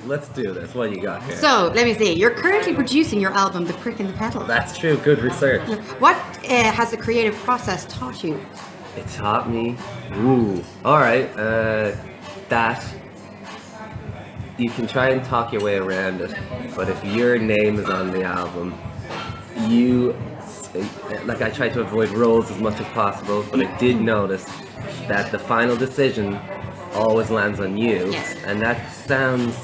let's do this. What do you got here? So, let me see. You're currently producing your album, The Prick the Petal. That's true. Good research. What has the creative process taught you? It taught me. Ooh. All right. That you can try and talk your way around it, but if your name is on the album, like I try to avoid roles as much as possible, but I did notice that the final decision always lands on you. Yes. And that sounds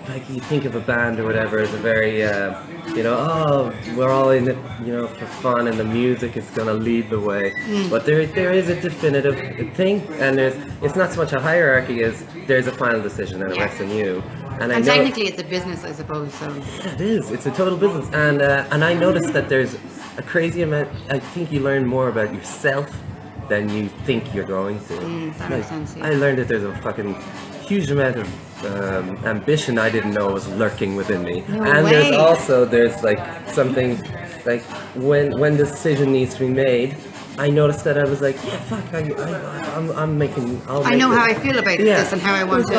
like you think of a band or whatever as a very, we're all in it, for fun, and the music is gonna lead the way. But there is a definitive thing, and it's not so much a hierarchy as there's a final decision and it rests on you. And Technically it's a business, I suppose, so. Yeah, it is. It's a total business. And I noticed that there's a crazy amount, I think you learn more about yourself than you think you're going to. That makes sense, yeah. I learned that there's a fucking huge amount of ambition I didn't know was lurking within me. No and way. there's like something, like when the decision needs to be made, I noticed that I was like, yeah, fuck, I'm making. I know how I feel about this and how I want to. It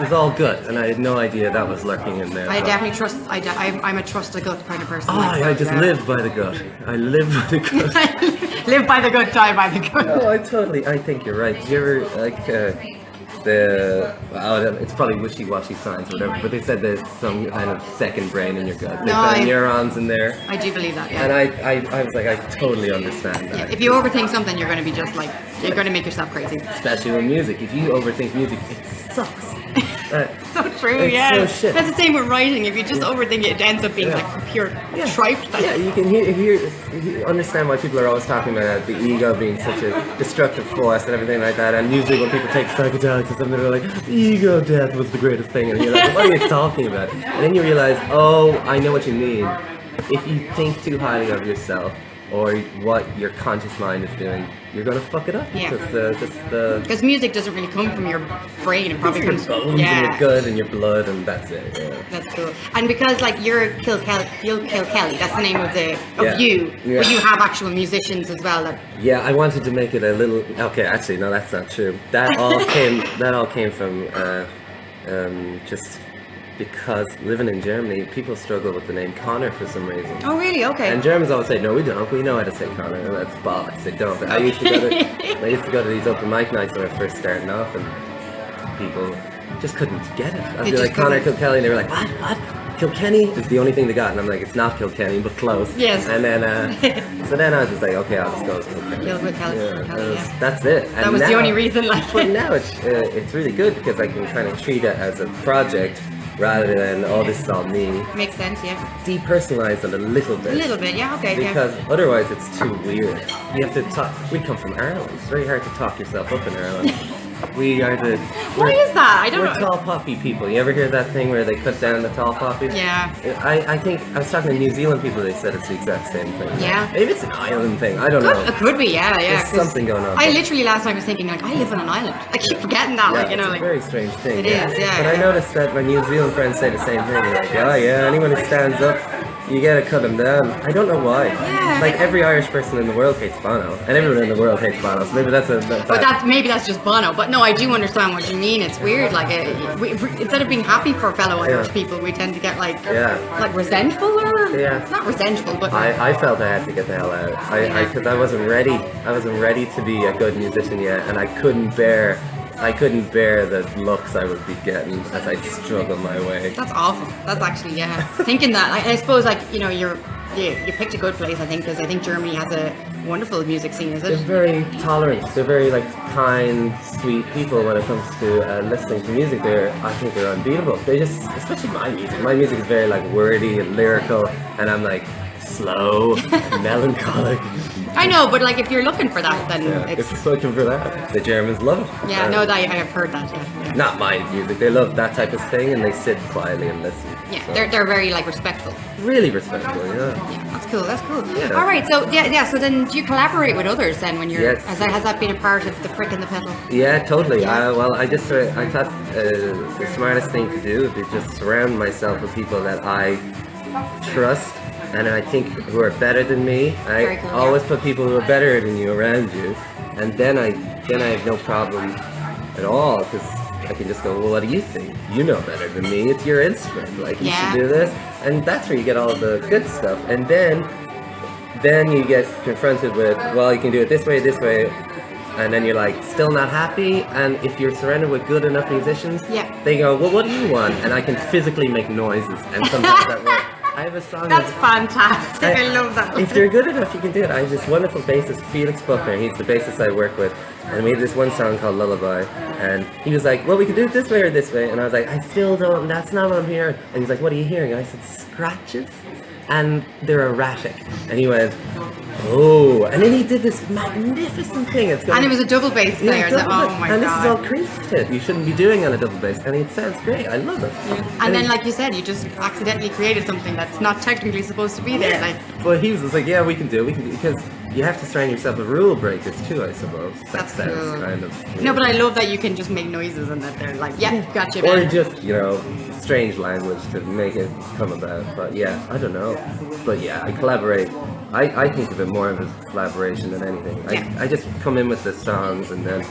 was all good, and I had no idea that was lurking in there. I definitely trust. I'm a trust the gut kind of person. I just live by the gut. I live by the gut. Live by the gut, die by the gut. No, I think you're right. You ever like it's probably wishy-washy science or whatever, but they said there's some kind of second brain in your gut. There's neurons in there. I do believe that, yeah. And I was like, I totally understand that. Yeah, if you overthink something, you're going to be just like, you're going to make yourself crazy. Especially with music. If you overthink music, it sucks. So true, it's yeah. so shit. That's the same with writing. If you just overthink it, it ends up being like pure tripe. Yeah, you can you understand why people are always talking about the ego being such a destructive force and everything like that. And usually when people take psychedelics or something, they're like, ego death was the greatest thing. And you're like, what are you talking about? And then you realize, oh, I know what you mean. If you think too highly of yourself, or what your conscious mind is doing, you're gonna fuck it up. Yeah. Because music doesn't really come from your brain. It probably comes from your bones and your gut and your blood, and that's it. Yeah. That's cool. And because like you're Kilkelly, that's the name of you. Yeah. But you have actual musicians as well. Yeah, I wanted to make it a little. Okay, actually, no, that's not true. That all came from just. Because living in Germany, people struggle with the name Connor for some reason. Oh, really? Okay. And Germans always say, no, we don't. We know how to say Connor. That's bollocks. They don't. I used to go to these open mic nights when I was first starting off, and people just couldn't get it. I'd be like, Connor Kilkelly, and they were like, what? Kilkenny is the only thing they got, and I'm like, it's not Kilkenny, but close. Yes. And then, so then I was just like, okay, I'll just go with Kilkenny. That's it. And that was the only reason. But now it's really good because I can kind of treat it as a project. Rather than, this is all me. Makes sense, yeah. Depersonalize it a little bit. A little bit, yeah, okay. Because otherwise it's too weird. You have to talk. We come from Ireland. It's very hard to talk yourself up in Ireland. We are the... Why is that? I don't know. We're tall poppy people. You ever hear that thing where they cut down the tall poppies? Yeah. I think, I was talking to New Zealand people, they said it's the exact same thing. Yeah. Maybe it's an island thing. I don't know. It could be, yeah. There's something going on. I literally last night was thinking, like, I live on an island. I keep forgetting that, it's a very strange thing. It is, yeah. But I noticed that my New Zealand friends say the same thing. They're like, oh yeah, anyone who stands up, you gotta cut them down. I don't know why. Yeah. Like every Irish person in the world hates Bono, and everyone in the world hates Bono. So maybe maybe that's just Bono. But no, I do understand what you mean. It's weird. Like instead of being happy for fellow Irish people, we tend to get like resentful or not resentful, but I felt I had to get the hell out. Because I wasn't ready. I wasn't ready to be a good musician yet, and I couldn't bear the looks I would be getting as I struggle my way. That's awful. That's actually, thinking that, I suppose, like, you picked a good place, I think, because I think Germany has a wonderful music scene, is it? They're very tolerant. They're very, like, kind, sweet people when it comes to listening to music. I think they're unbeatable. They just, especially my music. My music is very, like, wordy and lyrical, and I'm, like, slow, melancholic. I know, but like if you're looking for that, then if you're looking for that, the Germans love it. Yeah, I have heard that. Yeah. Not my music. They love that type of thing, and they sit quietly and listen. Yeah, so. They're very like respectful. Really respectful, yeah. Yeah, that's cool. That's cool. Yeah. All right, so So then, do you collaborate with others then when you're? Yes. Has that been a part of the Prick the Petal? Yeah, totally. I thought the smartest thing to do would be just surround myself with people that I trust. And I think who are better than me. I always put people who are better than you around you, and then I have no problem at all because I can just go, well, what do you think? You know better than me. It's your instrument. Like, you should do this. And that's where you get all the good stuff. And then you get confronted with, well, you can do it this way, and then you're like, still not happy. And if you're surrounded with good enough musicians, they go, well, what do you want? And I can physically make noises, and sometimes that works. I have a song. That's fantastic. I love that. If you're good enough, you can do it. I have this wonderful bassist, Felix Buckner. He's the bassist I work with. And we had this one song called Lullaby. And he was like, well, we can do it this way or this way. And I was like, I still don't, that's not what I'm hearing. And he's like, what are you hearing? And I said, scratches. And they're erratic. And he went, oh. And then he did this magnificent thing. And it was a double bass player. Oh my God. And this is all creative. You shouldn't be doing on a double bass. And it sounds great. I love it. And then, like you said, you just accidentally created something that's not technically supposed to be there. Like, well, he was just like, yeah, we can do it. Because you have to surround yourself with rule breakers too, I suppose. That sounds cool. kind of weird. No, but I love that you can just make noises and that they're like, gotcha. Or man. just, strange language to make it come about. But yeah, I don't know. But yeah, I collaborate. I think of it more of a collaboration than anything. I just come in with the songs and then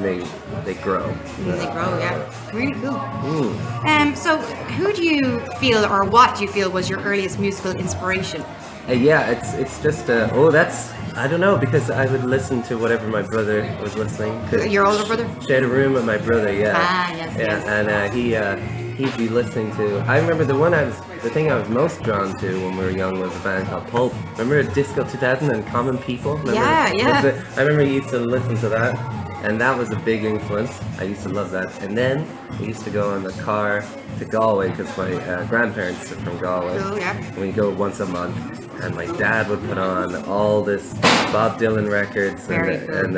they grow. They grow, really cool. So who do you feel, or what do you feel was your earliest musical inspiration? It's just I don't know, because I would listen to whatever my brother was listening to. Your older brother? Shared a room with my brother, yes. And he'd be listening to. I remember the thing I was most drawn to when we were young was a band called Pulp. Remember Disco 2000 and Common People? Remember? Yeah. I remember you used to listen to that, and that was a big influence. I used to love that. And then we used to go in the car to Galway because my grandparents are from Galway. Cool, yeah. And we'd go once a month, and my dad would put on all this Bob Dylan records and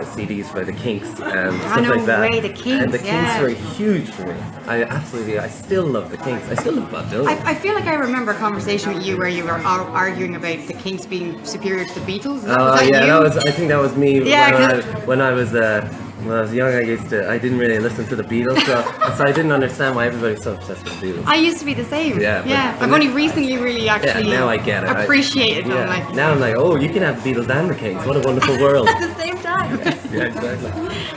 CDs by the Kinks and stuff like that. The Kinks, and the Kinks were huge for me. I still love the Kinks. I still love Bob Dylan. I feel like I remember a conversation with you where you were arguing about the Kinks being superior to the Beatles. Was that you? I think that was me. Yeah, when I was young, I didn't really listen to the Beatles, so I didn't understand why everybody's so obsessed with the Beatles. I used to be the same. I've only recently really actually now I get it. Appreciated them. Now I'm like, oh, you can have the Beatles and the Kinks. What a wonderful world. At the same time. Yeah, exactly.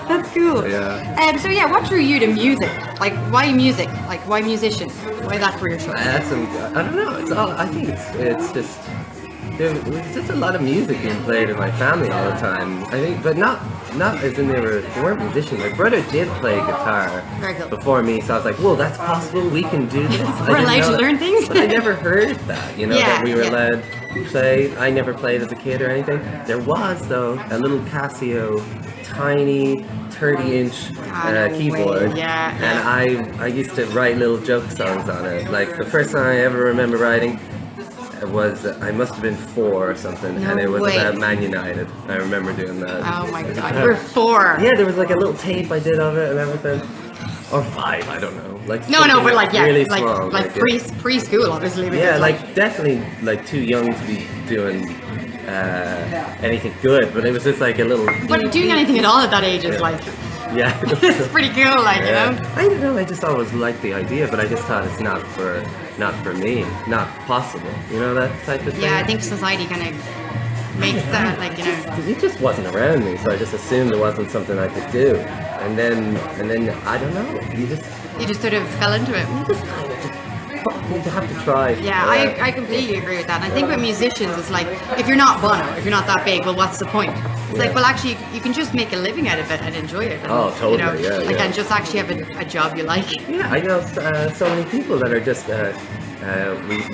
That's cool. Yeah. What drew you to music? Like, why music? Like, why musician? Why that career choice? I don't know. I think it's just. There was just a lot of music being played in my family all the time. I think, but not as in they weren't musicians. My brother did play guitar before me, so I was like, whoa, that's possible. We can do this. We're allowed to learn things. But I never heard that. That we were allowed to play. I never played as a kid or anything. There was though a little Casio, tiny 30-inch keyboard, and I used to write little joke songs on it. Like the first song I ever remember writing was I must have been 4 or something, and it was about Man United. I remember doing that. Oh my God, you were 4. Yeah, there was like a little tape I did of it and everything. Or 5, I don't know. Like but like really small, like preschool, obviously. Definitely like too young to be doing anything good, but it was just like a little. But doing anything at all at that age is like. Yeah, it's pretty cool, I don't know. I just always liked the idea, but I just thought it's not for me, not possible. That type of thing. Yeah, I think society kind of makes that It just wasn't around me, so I just assumed it wasn't something I could do, and then I don't know. You just sort of fell into it. You just kind of you have to try. Yeah, I completely agree with that. And I think with musicians, it's like, if you're not Bono, if you're not that big, well, what's the point? It's like, well, actually, you can just make a living out of it and enjoy it. And, totally, and just actually have a job you like. Yeah, I know so many people that are just,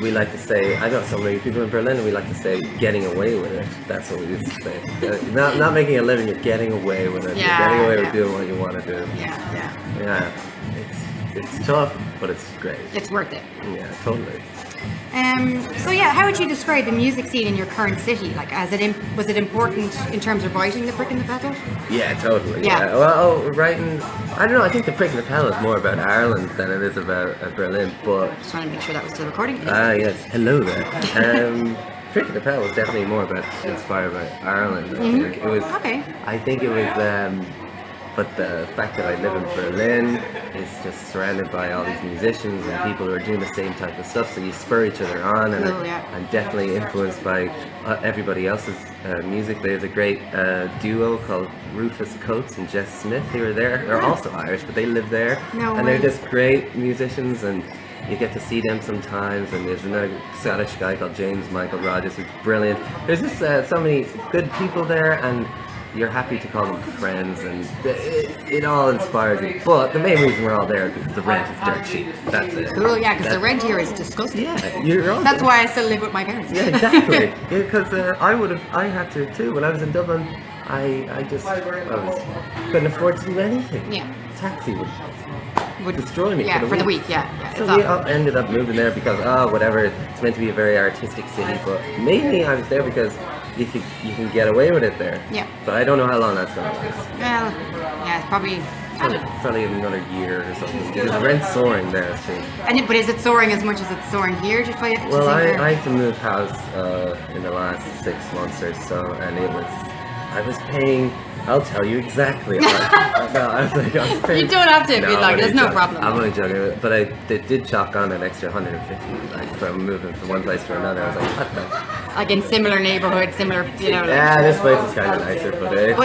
we like to say, I know so many people in Berlin, we like to say, getting away with it. That's what we used to say. Not making a living, you're getting away with it. You're getting away with doing what you want to do. Yeah. It's tough, but it's great. It's worth it. Yeah, totally. How would you describe the music scene in your current city? Like, was it important in terms of writing the Prick and the Petal? Yeah, totally. Yeah. Well, writing, I don't know. I think the Prick and the Petal is more about Ireland than it is about Berlin. But just trying to make sure that was still recording. Yes. Hello there. Prick and the Petal was definitely more inspired by Ireland. I think it was. Okay. I think it was. But the fact that I live in Berlin is just surrounded by all these musicians and people who are doing the same type of stuff, so you spur each other on, and I'm definitely influenced by everybody else's music. There's a great duo called Rufus Coates and Jess Smith who are there. They're also Irish, but they live there, and they're just great musicians, and you get to see them sometimes. And there's another Scottish guy called James Michael Rogers who's brilliant. There's just so many good people there, and you're happy to call them friends, and it all inspires you. But the main reason we're all there is because the rent is dirt cheap. That's it. Cool, yeah, because the rent here is disgusting. Yeah, that's why I still live with my parents. Yeah, exactly. Because I had to too. When I was in Dublin, I couldn't afford to do anything. Yeah. Taxi would destroy me for the week. So we all ended up moving there because whatever, it's meant to be a very artistic city, but mainly I was there because you can get away with it there. Yeah. But I don't know how long that's gonna last. Well, yeah, it's probably another year or something, because the rent's soaring there too. But is it soaring as much as it's soaring here? Well, I had to move house in the last 6 months or so, and I was paying. I'll tell you exactly. I was paying. You don't have to be like, there's no problem. I'm only joking, but I did chalk on an extra 150, like from moving from one place to another. I was like, what the? Like in similar neighborhoods, similar, Yeah, this place is kind of nicer, but it's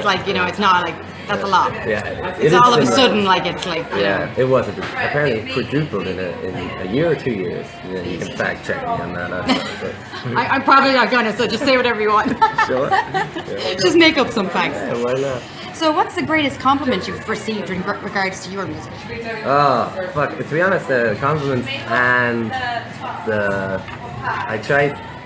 like, it's not like, that's a lot. Yeah, it's all of a sudden like it's like. Yeah, it was apparently quadrupled in a year or 2 years. Yeah, you can fact check me on that. I'm probably not gonna, so just say whatever you want. Sure. Just make up some facts. Yeah, why not? So what's the greatest compliment you've received in regards to your music? Oh, fuck. To be honest, the compliments and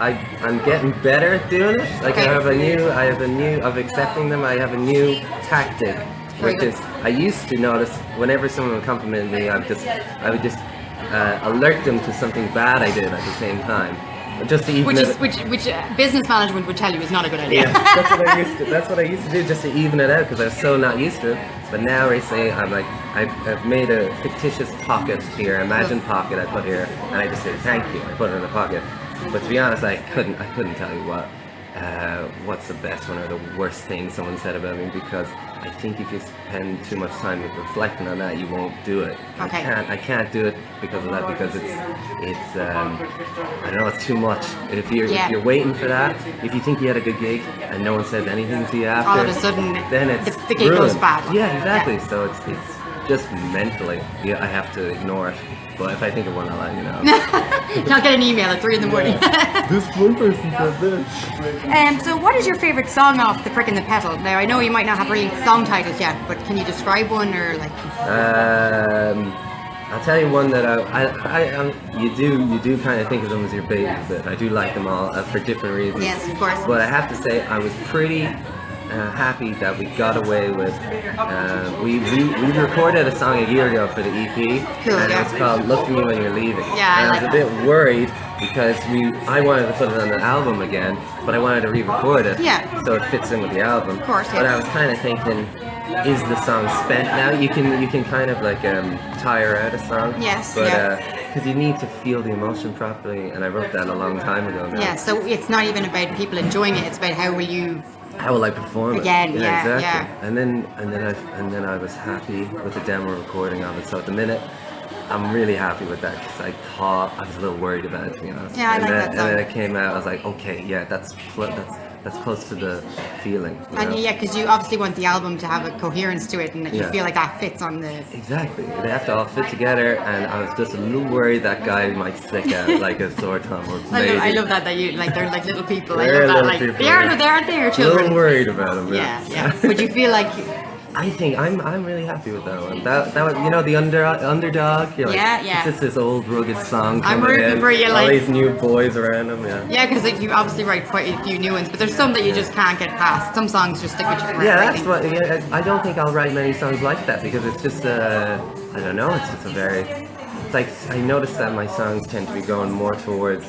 I'm getting better at doing it. Like of accepting them. I have a new tactic, which is I used to notice whenever someone would compliment me, I would just alert them to something bad I did at the same time. Just to even which business management would tell you is not a good idea. Yeah, that's what I used to do, just to even it out, because I was so not used to it. But now recently, I've made a fictitious pocket here, imagined pocket I put here, and I just say thank you. I put it in the pocket. But to be honest, I couldn't tell you what's the best one or the worst thing someone said about me, because I think if you spend too much time reflecting on that, you won't do it. Okay. I can't do it because of that, because it's I don't know, it's too much. If you're waiting for that, if you think you had a good gig and no one says anything to you after, all of a sudden then the gig goes bad. Yeah, exactly. Yeah. So it's just mentally, I have to ignore it. But if I think of one, I'll let you know. I'll get an email at 3 in the morning. This one person said this. So what is your favourite song off the Prick the Petal? Now I know you might not have really song titles yet, but can you describe one, or like? I'll tell you one that you do kind of think of them as your babies, but I do like them all for different reasons. Yes, of course. But I have to say, I was pretty happy that we got away with. We recorded a song a year ago for the EP, and it's called "Look at Me When You're Leaving." Yeah, and I was a bit worried because I wanted to put it on the album again, but I wanted to re-record it, so it fits in with the album. Of course, But I was kind of thinking, is the song spent now? You can kind of like tire out a song. Yes. But because you need to feel the emotion properly, and I wrote that a long time ago now. Yeah. So it's not even about people enjoying it; it's about how will I perform again? it? Yeah, exactly. yeah. And then I was happy with the demo recording of it. So at the minute, I'm really happy with that, because I thought I was a little worried about it, to be honest. Yeah, I like that song. And then it came out. I was like, okay, yeah, that's close to the feeling. And yeah, because you obviously want the album to have a coherence to it, and that you feel like that fits on the. Exactly, they have to all fit together, and I was just a little worried that guy might stick out like a sore thumb. I love that you like they're like little people. I love that, like they aren't they are children. A little worried about them. Yeah. Would you feel like? I think I'm really happy with that one. That was, the underdog. You're like, it's just this old rugged song. I'm rooting for you, all these new boys around him. Yeah, because like, you obviously write quite a few new ones, but there's some that you just can't get past. Some songs just stick with you forever. Yeah, that's what. Yeah, I don't think I'll write many songs like that, because it's just I don't know. It's just a very. Like, I noticed that my songs tend to be going more towards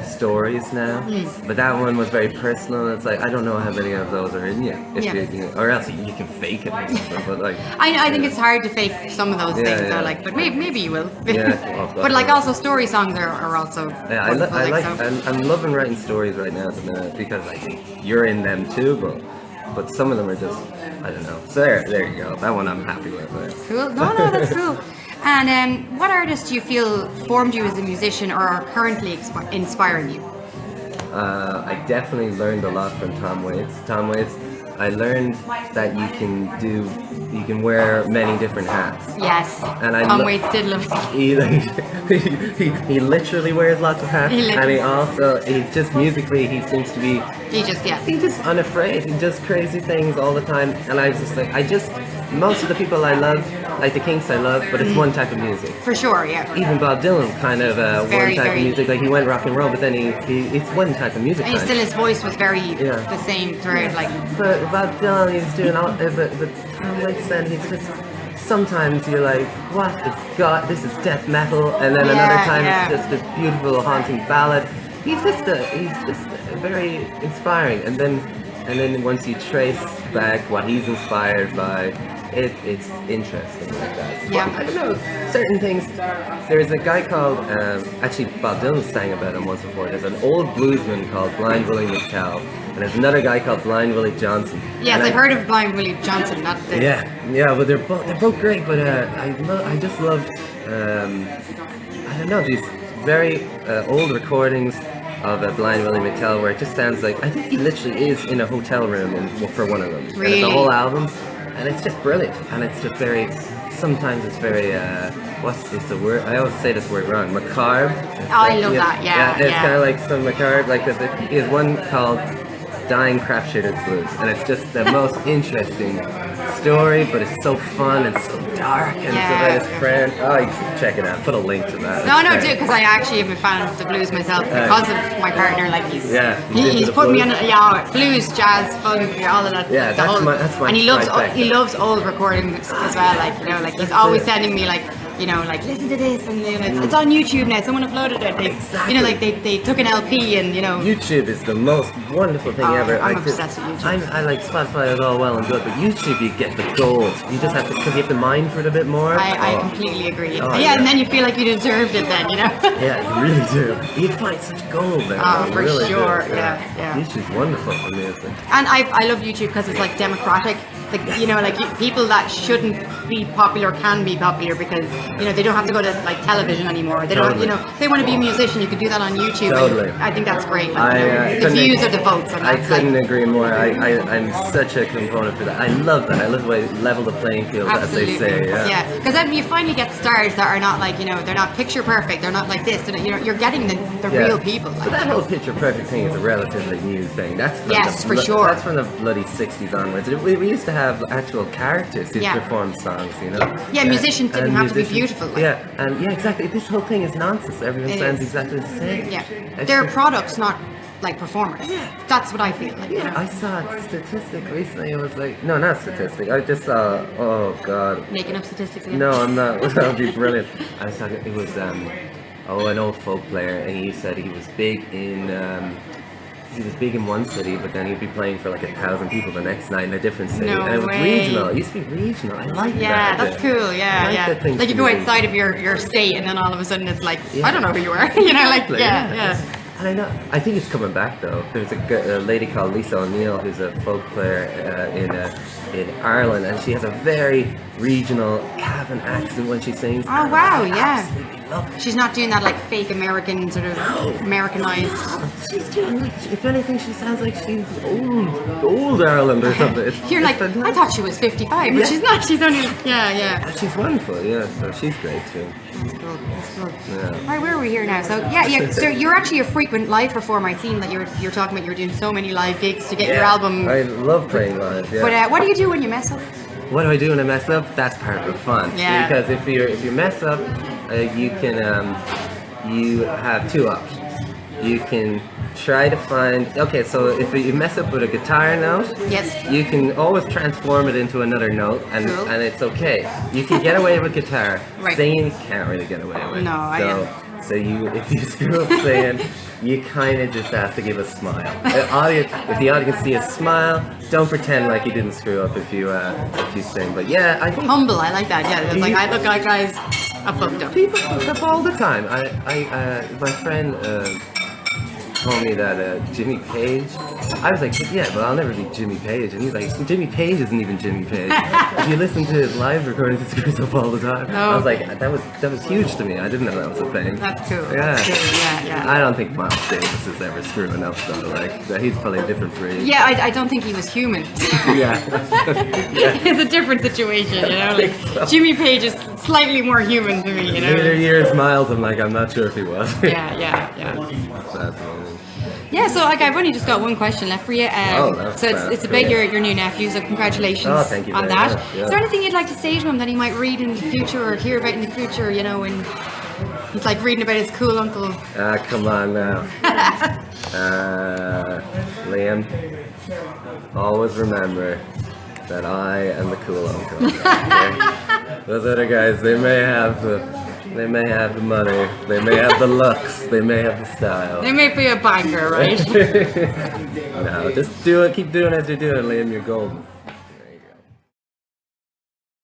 stories now, but that one was very personal. It's like, I don't know how many of those are in you, or else you can fake it or something. But like, I think it's hard to fake some of those things. Though, like, but maybe you will. But like, also story songs are also. Yeah, I'm loving writing stories right now at the minute, because I think you're in them too, but. but some of them are just, I don't know. So there you go. That one I'm happy with. But. Cool. No, that's cool. And what artists do you feel formed you as a musician or are currently inspiring you? I definitely learned a lot from Tom Waits. Tom Waits, I learned that you can wear many different hats. Yes. And Tom Waits did love he literally wears lots of hats, and he just musically he seems to be he's just unafraid. He does crazy things all the time, and I was just like most of the people I love, like the Kinks I love, but it's one type of music. For sure, yeah. Even Bob Dylan kind of one type of music, like he went rock and roll, but then it's one type of music. And still his voice was very the same throughout, like. But Bob Dylan, he's doing all, but Tom Waits then he's just. Sometimes you're like, what is God? This is death metal, and then another time it's just this beautiful, haunting ballad. He's just very inspiring. And then once you trace back what he's inspired by, it's interesting like that. Yeah. But I don't know, certain things. There's a guy called actually Bob Dylan sang about him once before. There's an old bluesman called Blind Willie McTell, and there's another guy called Blind Willie Johnson. Yes, I've heard of Blind Willie Johnson. Not the... Yeah, but they're both great. But I just love I don't know, these very old recordings of Blind Willie McTell where it just sounds like I think he literally is in a hotel room for one of them. Really? And it's a whole album, and it's just brilliant. And it's just very. Sometimes it's very. What's the word? I always say this word wrong. Macabre. I love that. Yeah. It's kind of like some macabre. Like he has one called Dying Crapshitters Blues, and it's just the most interesting story, but it's so fun and so dark, and it's about his friend. Oh, you should check it out. Put a link to that. No, do, because I actually am a fan of the blues myself because of my partner. Like he's put me on blues, jazz, funk, all of that. Yeah, that's my. And he loves old recordings as well. Like he's always sending me like listen to this, and it's on YouTube now. Someone uploaded it. They took an LP, and YouTube is the most wonderful thing ever. I'm obsessed with YouTube. I like Spotify is all well and good, but YouTube you get the gold. You just have to because you have to mine for it a bit more. I completely agree. And then you feel like you deserved it. Then Yeah, you really do. You find such gold there. Oh, for really sure. Do. Yeah. YouTube's wonderful for music. And I love YouTube because it's like democratic. Like people that shouldn't be popular can be popular because they don't have to go to like television anymore. They don't if they want to be a musician, you can do that on YouTube. Totally. I think that's great. The views are the votes. I couldn't agree more. I'm such a component for that. I love that. I love the way you level the playing field, Absolutely. as they say. Yeah, because then you finally get stars that are not like they're not picture perfect. They're not like this. You're getting the real people. But that whole picture perfect thing is a relatively new thing. That's from for sure. That's from the bloody 60s onwards. We used to have actual characters who performed songs, Yeah, musicians didn't have to be beautiful. Exactly. This whole thing is nonsense. Everyone sounds exactly the same. Yeah, they're products, not like performers. That's what I feel like. I saw a statistic recently. It was like, no, not statistic. I just saw, oh god. Making up statistics again? No, I'm not. That would be brilliant. I saw it was an old folk player, and he said he was big in. He was big in one city, but then he'd be playing for like 1,000 people the next night in a different city. No and it was way. regional. It used to be regional. I like that. Yeah, that's cool. Yeah. Like you go outside of your state, and then all of a sudden it's like, I don't know who you are. And I know. I think it's coming back though. There's a lady called Lisa O'Neill who's a folk player in Ireland, and she has a very regional Cavan accent when she sings. Oh wow, Absolutely love it. She's not doing that like fake American sort of Americanized. She's doing if anything, she sounds like she's old Ireland or something. You're like, I thought she was 55, but she's not. She's only She's wonderful, so she's great too. That's cool. Yeah. All right, where are we here now? So so you're actually a frequent live performer. I've seen that you're talking about you're doing so many live gigs to get your album. I love playing live. Yeah. But what do you do when you mess up? What do I do when I mess up? That's part of the fun. Yeah. Because if you mess up, you can you have two options. You can try to find. Okay, so if you mess up with a guitar note, you can always transform it into another note, and it's okay. You can get away with guitar. Right. Singing you can't really get away with. No, So if you screw up singing, you kind of just have to give a smile. If the audience see a smile, don't pretend like you didn't screw up if you sing. But yeah, I think humble. I like that. Yeah, it's like I look like guys, I fucked up. People fuck up all the time. My friend told me that Jimmy Page. I was like, yeah, but I'll never be Jimmy Page. And he's like, Jimmy Page isn't even Jimmy Page. If you listen to his live recordings, he screws up all the time. I was like, that was huge to me. I didn't know that was a thing. That's cool. Yeah. That's cool. Yeah. I don't think Miles Davis is ever screwing up though. Like he's probably a different breed. Yeah, I don't think he was human. Yeah. It's a different situation, you know. Like so. Jimmy Page is slightly more human to me, you know. Later years, Miles, I'm like, I'm not sure if he was. Yeah. Fascinating. Yeah, so like I've only just got one question left for you. That's so it's about your new nephew, so congratulations thank you on very that. much, yeah. Is there anything you'd like to say to him that he might read in the future or hear about in the future, you know, when he's like reading about his cool uncle? Come on now. Liam, always remember that I am the cool uncle. Okay? Those other guys, they may have the money, they may have the looks, they may have the style. They may be a banker, right? No, just do it, keep doing as you're doing, Liam, you're golden.